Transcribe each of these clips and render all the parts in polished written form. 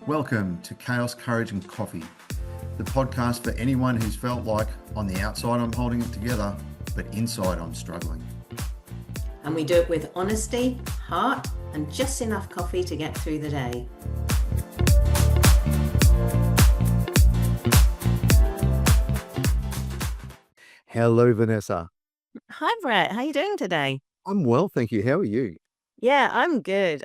Welcome to Chaos, Courage and Coffee, the podcast for anyone who's felt like on the outside I'm holding it together, but inside I'm struggling. And we do it with honesty, heart, and just enough coffee to get through the day. Hello, Vanessa. Hi, Brett. How are you doing today? I'm well, thank you. How are you? Yeah, I'm good.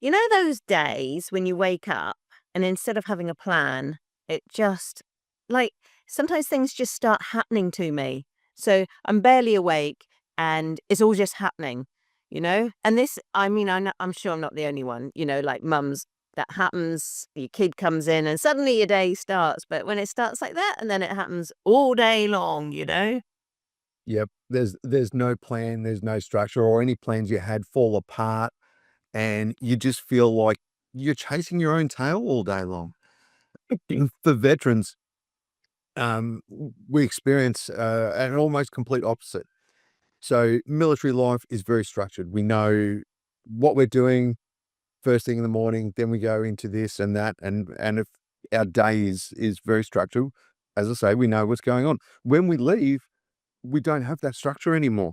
You know, those days when you wake up and instead of having a plan, it just sometimes things just start happening to me. So I'm barely awake and it's all just happening. And this, I'm sure I'm not the only one, like mums, that happens. Your kid comes in and suddenly your day starts. But when it starts like that and then it happens all day long. Yep. There's no plan, there's no structure, or any plans you had fall apart, and you just feel like you're chasing your own tail all day long. For veterans, we experience an almost complete opposite. So military life is very structured. We know what we're doing first thing in the morning, then we go into this and that, and if our day is very structured, as I say, we know what's going on. When we leave, we don't have that structure anymore.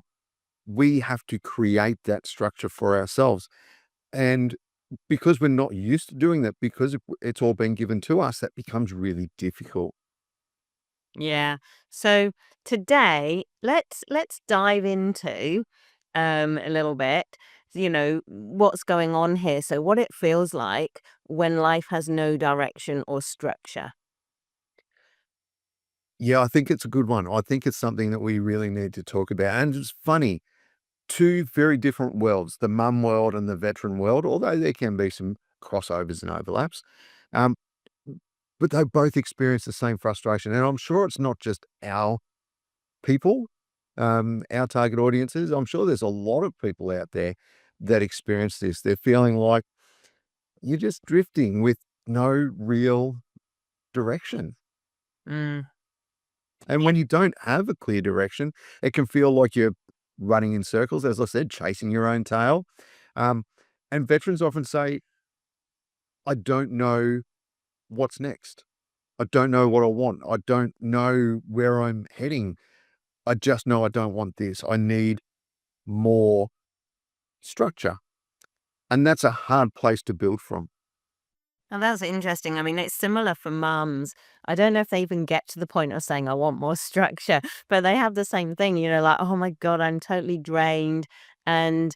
We have to create that structure for ourselves. And because we're not used to doing that, because it's all been given to us, that becomes really difficult. Yeah. So today, let's dive into a little bit, what's going on here. So what it feels like when life has no direction or structure. Yeah, I think it's a good one. I think it's something that we really need to talk about. And it's funny, two very different worlds, the mum world and the veteran world, although there can be some crossovers and overlaps. Um, but they both experience the same frustration. And I'm sure it's not just our people, our target audiences. I'm sure there's a lot of people out there that experience this. They're feeling like you're just drifting with no real direction. Mm. And when you don't have a clear direction, it can feel like you're running in circles, as I said, chasing your own tail. Um, and veterans often say, I don't know what's next. I don't know what I want. I don't know where I'm heading. I just know I don't want this. I need more structure. And that's a hard place to build from. And that's interesting. I mean, it's similar for mums. I don't know if they even get to the point of saying, I want more structure, but they have the same thing, like, oh my God, I'm totally drained. And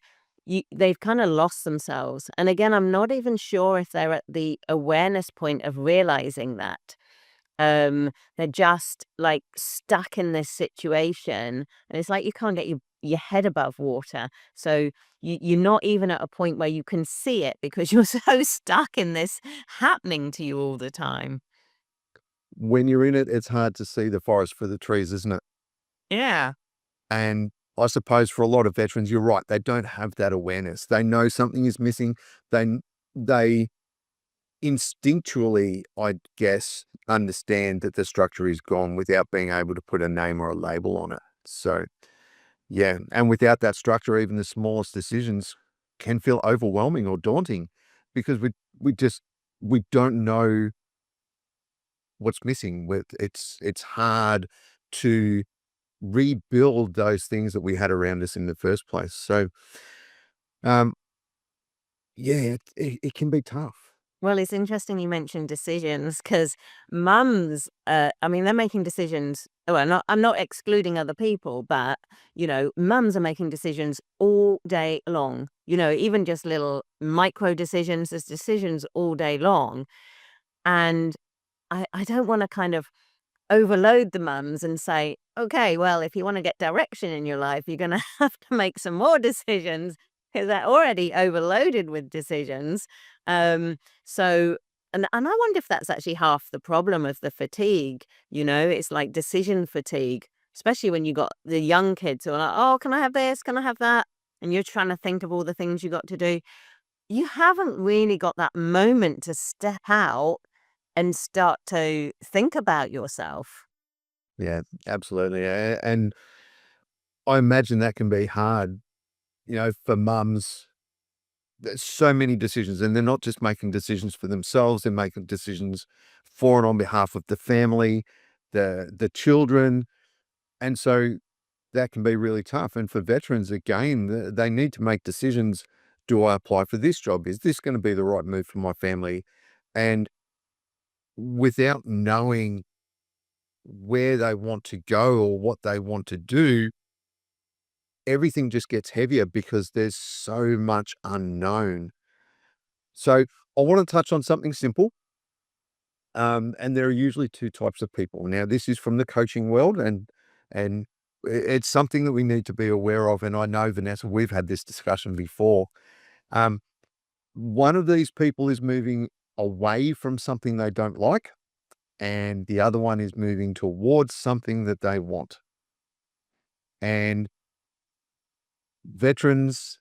they've kind of lost themselves. And again, I'm not even sure if they're at the awareness point of realizing that. They're just like stuck in this situation, and it's like you can't get your head above water. So you're not even at a point where you can see it because you're so stuck in this happening to you all the time. When you're in it, it's hard to see the forest for the trees, isn't it? Yeah. And I suppose for a lot of veterans, you're right. They don't have that awareness. They know something is missing. They instinctually, I guess, understand that the structure is gone without being able to put a name or a label on it. So, yeah. And without that structure, even the smallest decisions can feel overwhelming or daunting because we don't know what's missing. It's hard to rebuild those things that we had around us in the first place. So, um, yeah, it can be tough. Well, it's interesting you mentioned decisions because mums, they're making decisions. Well, I'm not excluding other people, but, mums are making decisions all day long. Even just little micro decisions, there's decisions all day long. And I don't want to kind of overload the mums and say, okay, well, if you want to get direction in your life, you're going to have to make some more decisions because they're already overloaded with decisions. So, and I wonder if that's actually half the problem of the fatigue. It's like decision fatigue, especially when you got the young kids who are like, oh, can I have this? Can I have that? And you're trying to think of all the things you got to do. You haven't really got that moment to step out and start to think about yourself. Yeah, absolutely. And I imagine that can be hard, for mums there's so many decisions, and they're not just making decisions for themselves, they're making decisions for and on behalf of the family, the children. And so that can be really tough. And for veterans, again, they need to make decisions. Do I apply for this job? Is this going to be the right move for my family? And without knowing where they want to go or what they want to do, everything just gets heavier because there's so much unknown. So I want to touch on something simple. And there are usually two types of people. Now, this is from the coaching world, and it's something that we need to be aware of. And I know, Vanessa, we've had this discussion before. Um, one of these people is moving away from something they don't like, and the other one is moving towards something that they want. And veterans,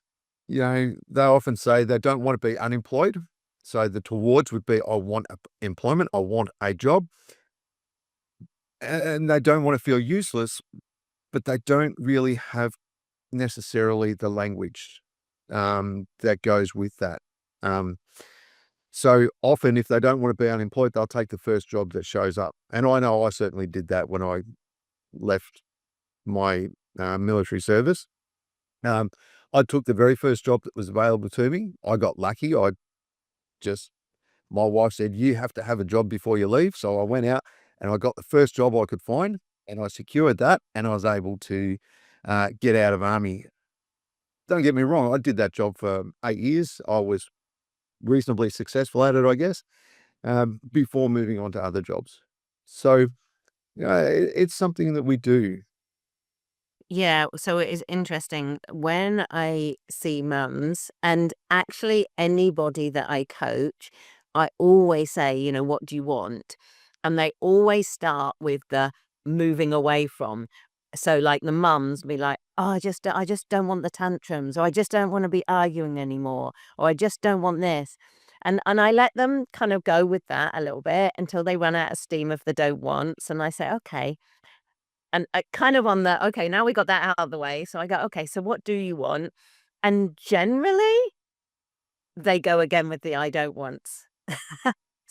they often say they don't want to be unemployed. So the towards would be, I want employment, I want a job. And they don't want to feel useless, but they don't really have necessarily the language that goes with that. So often, if they don't want to be unemployed, they'll take the first job that shows up. And I know I certainly did that when I left my military service. I took the very first job that was available to me. I got lucky. My wife said, you have to have a job before you leave. So I went out and I got the first job I could find, and I secured that, and I was able to get out of army. Don't get me wrong, I did that job for 8 years. I was reasonably successful at it, I guess, before moving on to other jobs. So, it's something that we do. Yeah, so it is interesting when I see mums, and actually anybody that I coach, I always say, what do you want? And they always start with the moving away from. So like the mums be like, oh, I just don't want the tantrums, or I just don't want to be arguing anymore, or I just don't want this. And I let them kind of go with that a little bit until they run out of steam of the don't wants. And I say, okay. And kind of on the, okay, now we got that out of the way. So I go, okay, so what do you want? And generally, they go again with the I don't wants.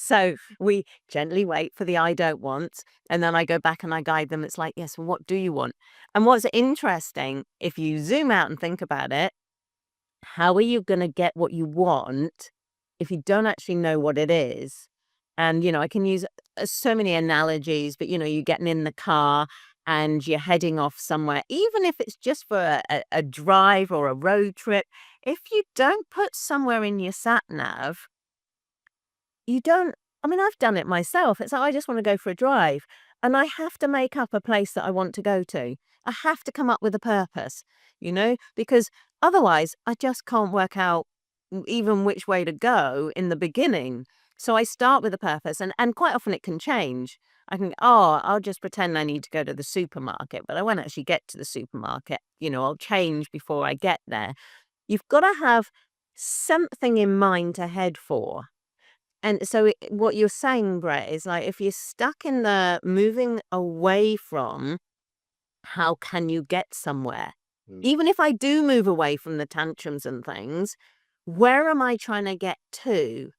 So we gently wait for the I don't want. And then I go back and I guide them. It's like, yes, well, what do you want? And what's interesting, if you zoom out and think about it, how are you going to get what you want if you don't actually know what it is? And, I can use so many analogies, but, you're getting in the car and you're heading off somewhere, even if it's just for a drive or a road trip. If you don't put somewhere in your sat nav, you don't, I mean, I've done it myself. It's like, I just want to go for a drive, and I have to make up a place that I want to go to. I have to come up with a purpose, because otherwise I just can't work out even which way to go in the beginning. So I start with a purpose, and quite often it can change. I can, I'll just pretend I need to go to the supermarket, but I won't actually get to the supermarket. I'll change before I get there. You've got to have something in mind to head for. And so what you're saying, Brett, is like, if you're stuck in the moving away from, how can you get somewhere? Mm. Even if I do move away from the tantrums and things, where am I trying to get to?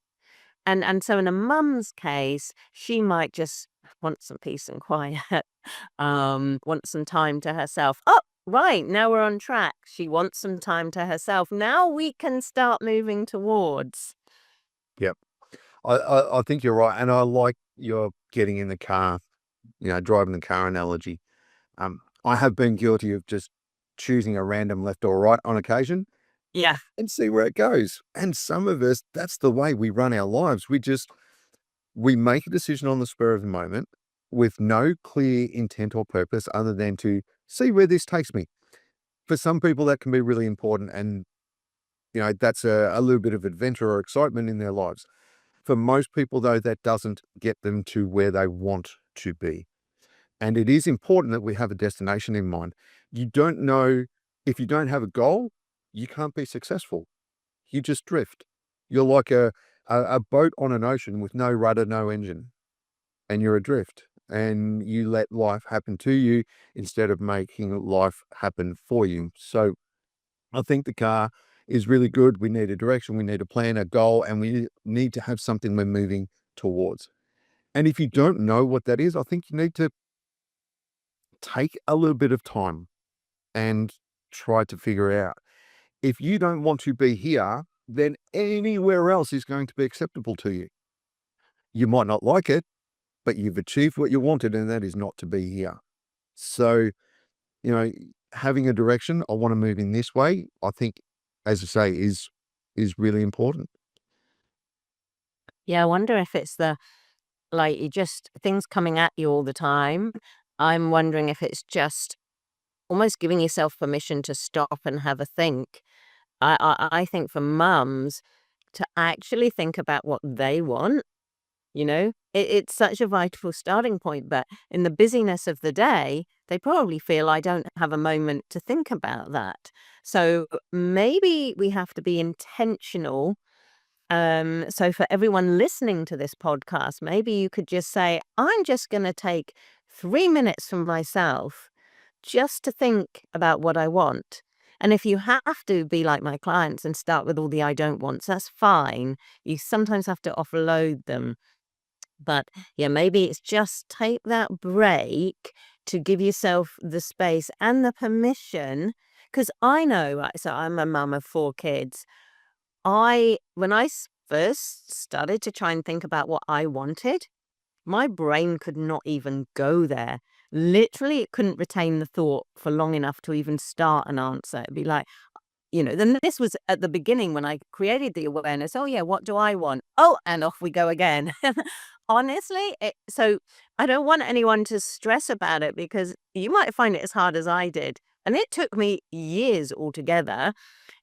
And so in a mum's case, she might just want some peace and quiet, want some time to herself. Oh, right, now we're on track. She wants some time to herself. Now we can start moving towards. Yep. I think you're right. And I like your getting in the car, driving the car analogy. I have been guilty of just choosing a random left or right on occasion Yeah. and see where it goes. And some of us, that's the way we run our lives. We make a decision on the spur of the moment with no clear intent or purpose other than to see where this takes me. For some people, that can be really important. And, that's a little bit of adventure or excitement in their lives. For most people, though, that doesn't get them to where they want to be. And it is important that we have a destination in mind. You don't know, if you don't have a goal, you can't be successful. You just drift. You're like a boat on an ocean with no rudder, no engine, and you're adrift. And you let life happen to you instead of making life happen for you. So I think the car is really good. We need a direction, we need a plan, a goal, and we need to have something we're moving towards. And if you don't know what that is, I think you need to take a little bit of time and try to figure out. If you don't want to be here, then anywhere else is going to be acceptable to you. You might not like it, but you've achieved what you wanted, and that is not to be here. So, having a direction, I want to move in this way, I think, as I say, is really important. Yeah, I wonder if it's you just things coming at you all the time. I'm wondering if it's just almost giving yourself permission to stop and have a think. I think for mums to actually think about what they want, it's such a vital starting point. But in the busyness of the day, they probably feel I don't have a moment to think about that. So maybe we have to be intentional. So for everyone listening to this podcast, maybe you could just say, I'm just going to take 3 minutes from myself just to think about what I want. And if you have to be like my clients and start with all the I don't wants, that's fine. You sometimes have to offload them. But yeah, maybe it's just take that break to give yourself the space and the permission. Because I know, right, so I'm a mum of 4 kids. When I first started to try and think about what I wanted, my brain could not even go there. Literally, it couldn't retain the thought for long enough to even start an answer. It'd be like, then this was at the beginning when I created the awareness. Oh, yeah, what do I want? Oh, and off we go again. Honestly, so I don't want anyone to stress about it because you might find it as hard as I did. And it took me years altogether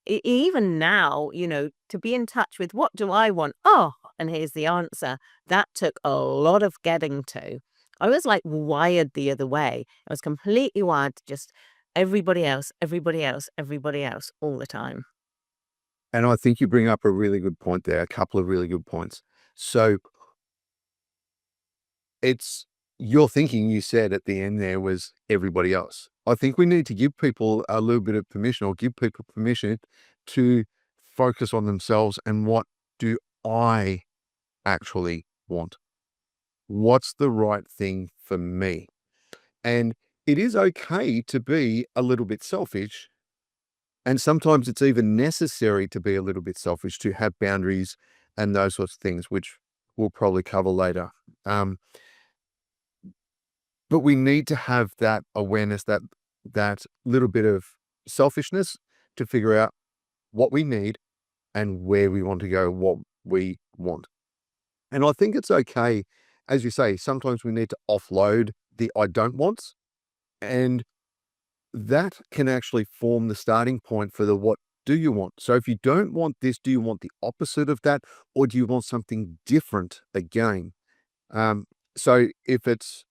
even now, to be in touch with what do I want? Oh, and here's the answer. That took a lot of getting to. I was like wired the other way. I was completely wired to just everybody else, everybody else, everybody else all the time. And I think you bring up a really good point there, a couple of really good points. So it's your thinking, you said at the end there, was everybody else. I think we need to give people a little bit of permission, or give people permission to focus on themselves and what do I actually want? What's the right thing for me? And it is okay to be a little bit selfish. And sometimes it's even necessary to be a little bit selfish, to have boundaries and those sorts of things, which we'll probably cover later. But we need to have that awareness, that little bit of selfishness to figure out what we need and where we want to go, what we want. And I think it's okay, as you say, sometimes we need to offload the I don't wants, and that can actually form the starting point for the what do you want. So if you don't want this, do you want the opposite of that, or do you want something different again? So if it's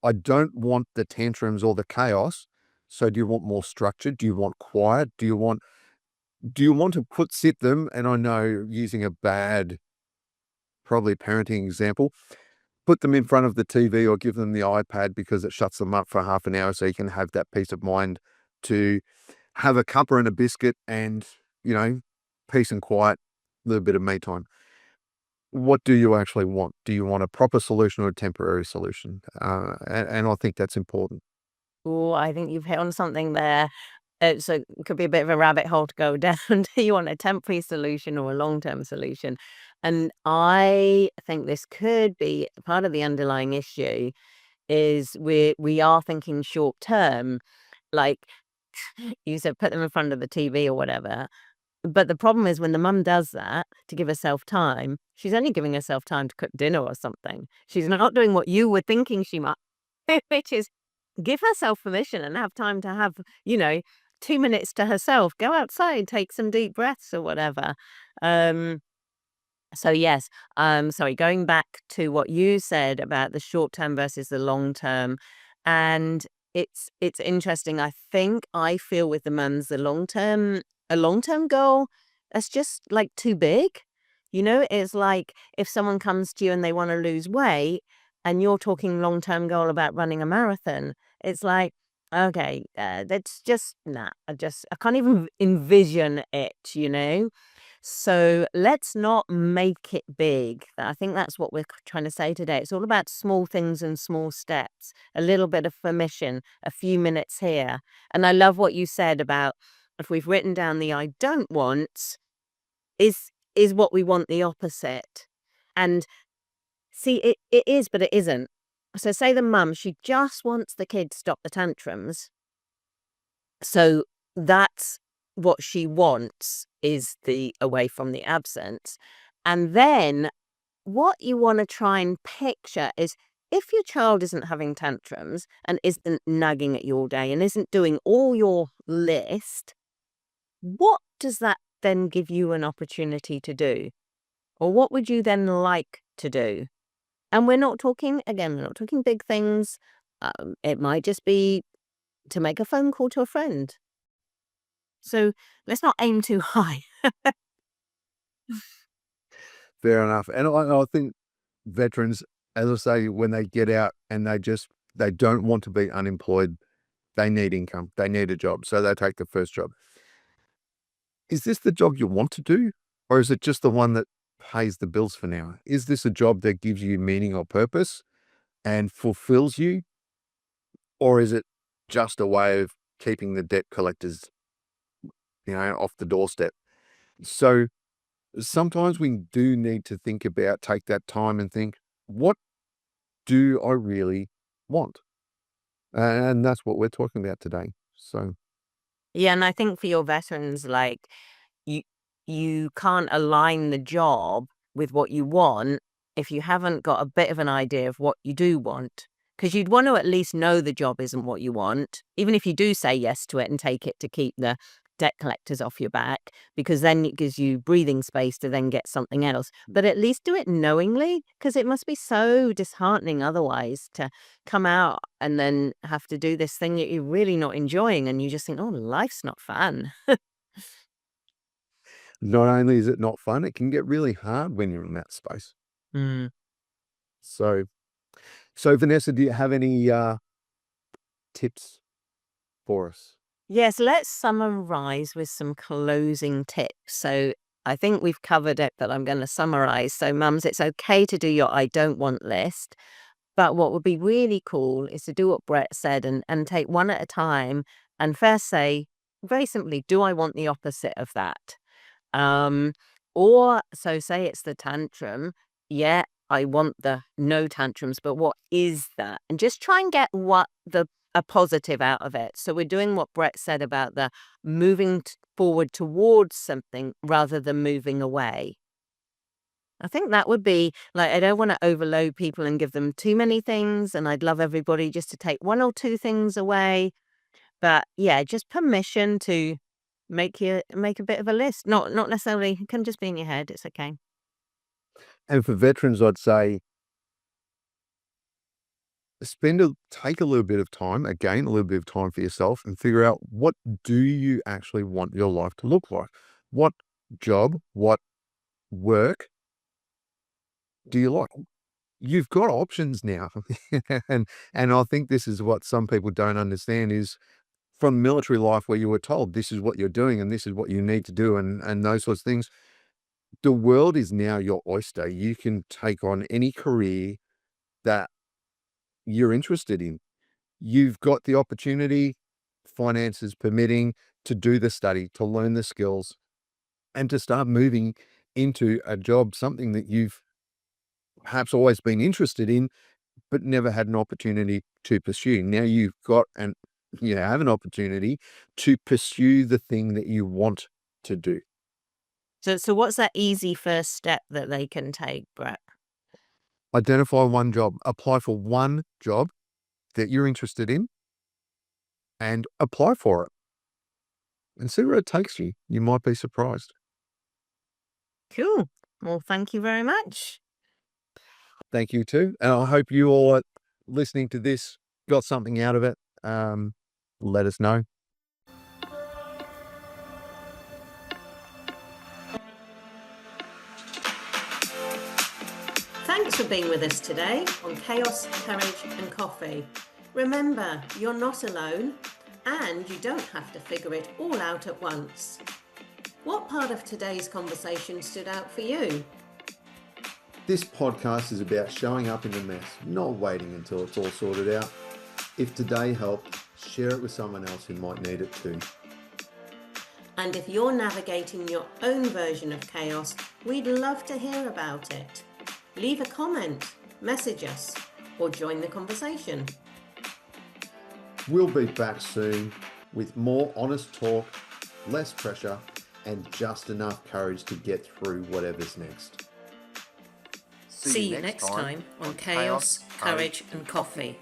I don't want the tantrums or the chaos. So do you want more structure? Do you want quiet? Do you want to sit them? And I know, using a bad, probably parenting example, put them in front of the TV or give them the iPad because it shuts them up for half an hour, so you can have that peace of mind to have a cuppa and a biscuit and, peace and quiet, a little bit of me time. What do you actually want? Do you want a proper solution or a temporary solution? And I think that's important. Oh, I think you've hit on something there. So it could be a bit of a rabbit hole to go down. Do you want a temporary solution or a long-term solution? And I think this could be part of the underlying issue is we are thinking short term, like you said, put them in front of the TV or whatever. But the problem is when the mum does that to give herself time, she's only giving herself time to cook dinner or something. She's not doing what you were thinking she might, which is give herself permission and have time to have, 2 minutes to herself. Go outside, take some deep breaths or whatever. So yes, sorry, going back to what you said about the short term versus the long term, and it's interesting. I feel with the mums, a long term goal that's just like too big. It's like if someone comes to you and they want to lose weight, and you're talking long term goal about running a marathon, it's like, Okay, that's just nah. I can't even envision it. So let's not make it big. I think that's what we're trying to say today. It's all about small things and small steps, a little bit of permission, a few minutes here. And I love what you said about if we've written down the I don't want is what we want the opposite. And see, it is, but it isn't. So say the mum, she just wants the kid to stop the tantrums. So that's what she wants is the away from the absence. And then what you want to try and picture is if your child isn't having tantrums and isn't nagging at you all day and isn't doing all your list, what does that then give you an opportunity to do? Or what would you then like to do? And we're not talking, again, we're not talking big things. It might just be to make a phone call to a friend. So let's not aim too high. Fair enough. And I think veterans, as I say, when they get out and they don't want to be unemployed, they need income, they need a job. So they take the first job. Is this the job you want to do? Or is it just the one that pays the bills for now? Is this a job that gives you meaning or purpose and fulfills you? Or is it just a way of keeping the debt collectors, off the doorstep? So sometimes we do need to take that time and think, what do I really want? And that's what we're talking about today. So, Yeah, and I think for your veterans, like you you can't align the job with what you want if you haven't got a bit of an idea of what you do want. Because you'd want to at least know the job isn't what you want, even if you do say yes to it and take it to keep the debt collectors off your back, because then it gives you breathing space to then get something else. But at least do it knowingly, because it must be so disheartening otherwise to come out and then have to do this thing that you're really not enjoying and you just think, oh, life's not fun. not only is it not fun, it can get really hard when you're in that space. Mm. So, Vanessa, do you have any tips for us? Yes, let's summarize with some closing tips. So I think we've covered it, but I'm going to summarize. So, mums, it's okay to do your I don't want list. But what would be really cool is to do what Brett said and take one at a time and first say, very simply, do I want the opposite of that? Um, or so say it's the tantrum. Yeah, I want the no tantrums, but what is that? And just try and get what a positive out of it. So we're doing what Brett said about the moving forward towards something rather than moving away. I think that would be like, I don't want to overload people and give them too many things. And I'd love everybody just to take one or two things away. But yeah, just permission to make a bit of a list. Not necessarily, it can just be in your head. It's okay. And for veterans, I'd say take a little bit of time, again, a little bit of time for yourself and figure out what do you actually want your life to look like? What job, what work do you like? You've got options now. and I think this is what some people don't understand is from military life where you were told this is what you're doing and this is what you need to do and those sorts of things. The world is now your oyster. You can take on any career that you're interested in. You've got the opportunity, finances permitting, to do the study, to learn the skills, and to start moving into a job, something that you've perhaps always been interested in, but never had an opportunity to pursue. Now you've got and you have an opportunity to pursue the thing that you want to do. So what's that easy first step that they can take, Brett? Identify one job, apply for one job that you're interested in and apply for it and see where it takes you. You might be surprised. Cool. Well, thank you very much. Thank you too. And I hope you all listening to this got something out of it. Let us know. Thanks for being with us today on Chaos, Courage and Coffee. Remember, you're not alone, and you don't have to figure it all out at once. What part of today's conversation stood out for you? This podcast is about showing up in the mess, not waiting until it's all sorted out. If today helped, share it with someone else who might need it too. And if you're navigating your own version of chaos, we'd love to hear about it. Leave a comment, message us, or join the conversation. We'll be back soon with more honest talk, less pressure, and just enough courage to get through whatever's next. See you next time on Chaos, Courage and Coffee.